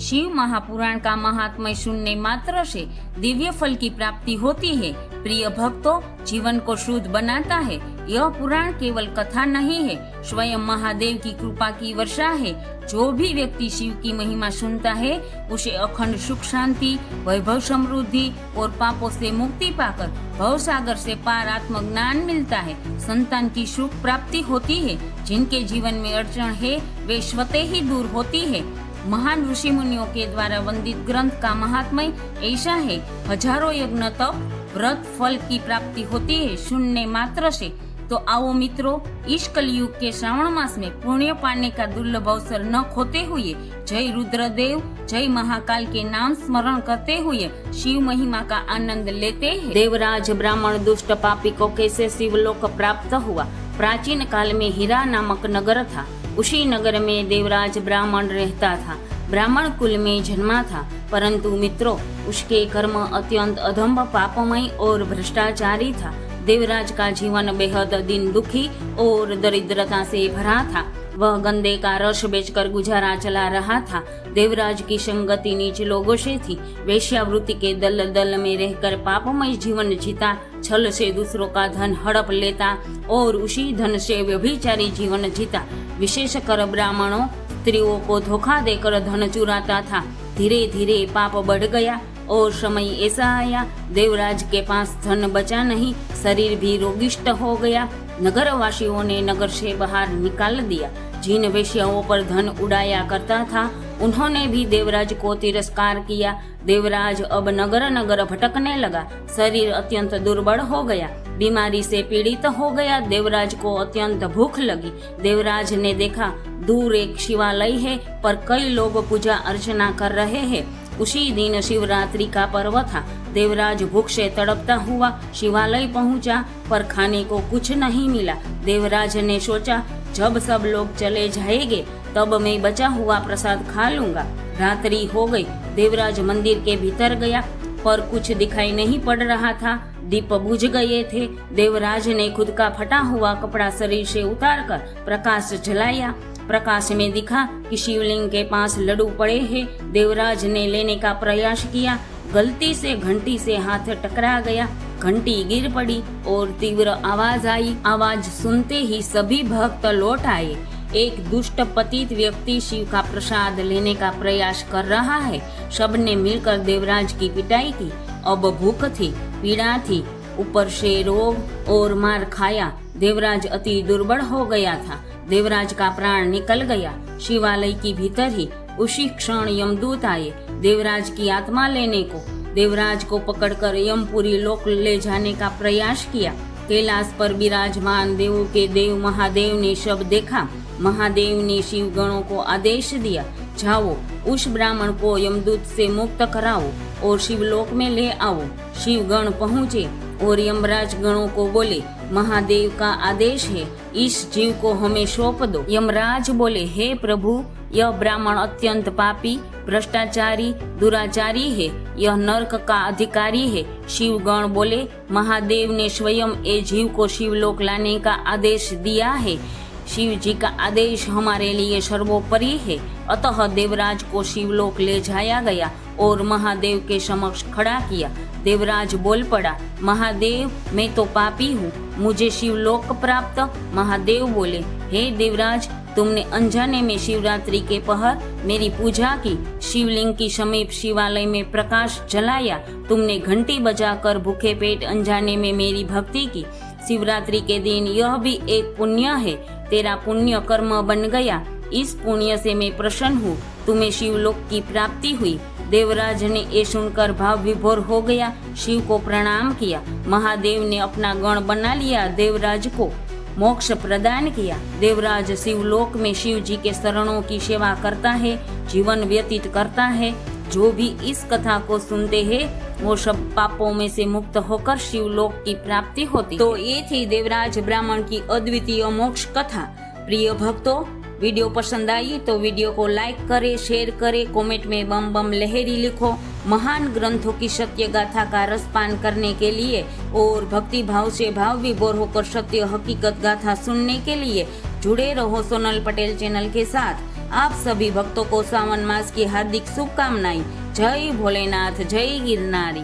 शिव महापुराण का महात्म्य सुनने मात्र से दिव्य फल की प्राप्ति होती है। प्रिय भक्तों, जीवन को शुद्ध बनाता है। यह पुराण केवल कथा नहीं है, स्वयं महादेव की कृपा की वर्षा है। जो भी व्यक्ति शिव की महिमा सुनता है उसे अखंड सुख शांति, वैभव, समृद्धि और पापों से मुक्ति पाकर भवसागर से पार आत्मज्ञान मिलता है। संतान की सुख प्राप्ति होती है। जिनके जीवन में अड़चन है वे स्वतः ही दूर होती है। महान ऋषि मुनियों के द्वारा वंदित ग्रंथ का महात्म्य ऐसा है। हजारों यज्ञ तप व्रत फल की प्राप्ति होती है सुनने मात्र से। तो आओ मित्रों, इस कलयुग के श्रावण मास में पुण्य पाने का दुर्लभ अवसर न खोते हुए जय रुद्रदेव, जय महाकाल के नाम स्मरण करते हुए शिव महिमा का आनंद लेते हैं। देवराज ब्राह्मण दुष्ट पापी को कैसे शिवलोक प्राप्त हुआ। प्राचीन काल में हीरा नामक नगर था। उसी नगर में देवराज ब्राह्मण रहता था। ब्राह्मण कुल में जन्मा था, परंतु मित्रों उसके कर्म अत्यंत अधम, पापमय और भ्रष्टाचारी था। देवराज का जीवन बेहद दिन दुखी और दरिद्रता से भरा था। वह गंदे का रस बेचकर गुजारा चला रहा था। देवराज की संगति नीच लोगों से थी। वेश्यावृत्ति के दल में रहकर पापमय जीवन जीता, छल से दूसरों का धन हड़प लेता और उसी धन से व्यभिचारी जीवन जीता। विशेषकर ब्राह्मणों स्त्रियों को धोखा देकर धन चुराता था। धीरे धीरे पाप बढ़ गया और समय ऐसा आया, देवराज के पास धन बचा नहीं, शरीर भी रोगिष्ट हो गया। नगरवासियों ने नगर से बाहर निकाल दिया। जिन वेश्याओं पर धन उड़ाया करता था उन्होंने भी देवराज को तिरस्कार किया। देवराज अब नगर नगर भटकने लगा। शरीर अत्यंत दुर्बल हो गया, बीमारी से पीड़ित हो गया। देवराज को अत्यंत भूख लगी। देवराज ने देखा दूर एक शिवालय है, पर कई लोग पूजा अर्चना कर रहे हैं। उसी दिन शिवरात्रि का पर्व था। देवराज भूख से तड़पता हुआ शिवालय पहुंचा, पर खाने को कुछ नहीं मिला। देवराज ने सोचा जब सब लोग चले जाएंगे तब मैं बचा हुआ प्रसाद खा लूंगा। रात्रि हो गई। देवराज मंदिर के भीतर गया, पर कुछ दिखाई नहीं पड़ रहा था। दीप बुझ गए थे। देवराज ने खुद का फटा हुआ कपड़ा शरीर से उतारकर प्रकाश जलाया। प्रकाश में दिखा कि शिवलिंग के पास लड्डू पड़े हैं। देवराज ने लेने का प्रयास किया। गलती से घंटी से हाथ टकरा गया। घंटी गिर पड़ी और तीव्र आवाज आई। आवाज सुनते ही सभी भक्त लौट आए। एक दुष्ट पतित व्यक्ति शिव का प्रसाद लेने का प्रयास कर रहा है। सबने मिलकर देवराज की पिटाई की। अब भूख थी, पीड़ा थी, ऊपर से रोग और मार खाया। देवराज अति दुर्बल हो गया था। देवराज का प्राण निकल गया। शिवालय की भीतर ही उसी क्षण यमदूत आए देवराज की आत्मा लेने को। देवराज को पकड़कर यमपुरी लोक ले जाने का प्रयास किया। कैलाश पर विराजमान देवों के देव महादेव ने सब देखा। महादेव ने शिव गणों को आदेश दिया, जाओ उस ब्राह्मण को यमदूत से मुक्त कराओ और शिवलोक में ले आओ। शिव गण पहुँचे और यमराज गणों को बोले, महादेव का आदेश है, इस जीव को हमें सौंप दो। यमराज बोले, हे प्रभु, यह ब्राह्मण अत्यंत पापी, भ्रष्टाचारी, दुराचारी है। यह नरक का अधिकारी है। शिव गण बोले, महादेव ने स्वयं ये जीव को शिवलोक लाने का आदेश दिया है। शिव जी का आदेश हमारे लिए सर्वोपरि है। अतः देवराज को शिवलोक ले जाया गया और महादेव के समक्ष खड़ा किया। देवराज बोल पड़ा, महादेव, मैं तो पापी हूँ, मुझे शिवलोक प्राप्त। महादेव बोले, हे देवराज, तुमने अनजाने में शिवरात्रि के पहर मेरी पूजा की, शिवलिंग की समीप शिवालय में प्रकाश जलाया, तुमने घंटी बजाकर भूखे पेट अनजाने में मेरी भक्ति की। शिवरात्रि के दिन यह भी एक पुण्य है। तेरा पुण्य कर्म बन गया। इस पुण्य से मैं प्रसन्न हूँ। तुम्हें शिवलोक की प्राप्ति हुई। देवराज ने ये सुनकर भाव विभोर हो गया। शिव को प्रणाम किया। महादेव ने अपना गण बना लिया। देवराज को मोक्ष प्रदान किया। देवराज शिवलोक में शिव जी के शरणों की सेवा करता है, जीवन व्यतीत करता है। जो भी इस कथा को सुनते हैं वो सब पापों में से मुक्त होकर शिवलोक की प्राप्ति होती। तो ये थी देवराज ब्राह्मण की अद्वितीय मोक्ष कथा। प्रिय भक्तों, वीडियो पसंद आई तो वीडियो को लाइक करें, शेयर करें, कमेंट में बम बम लहरी लिखो। महान ग्रंथों की सत्य गाथा का रसपान करने के लिए और भक्ति भाव से भाव विभोर होकर सत्य हकीकत गाथा सुनने के लिए जुड़े रहो सोनल पटेल चैनल के साथ। आप सभी भक्तों को सावन मास की हार्दिक शुभकामनाएं। जय भोलेनाथ, जय गिरनारी।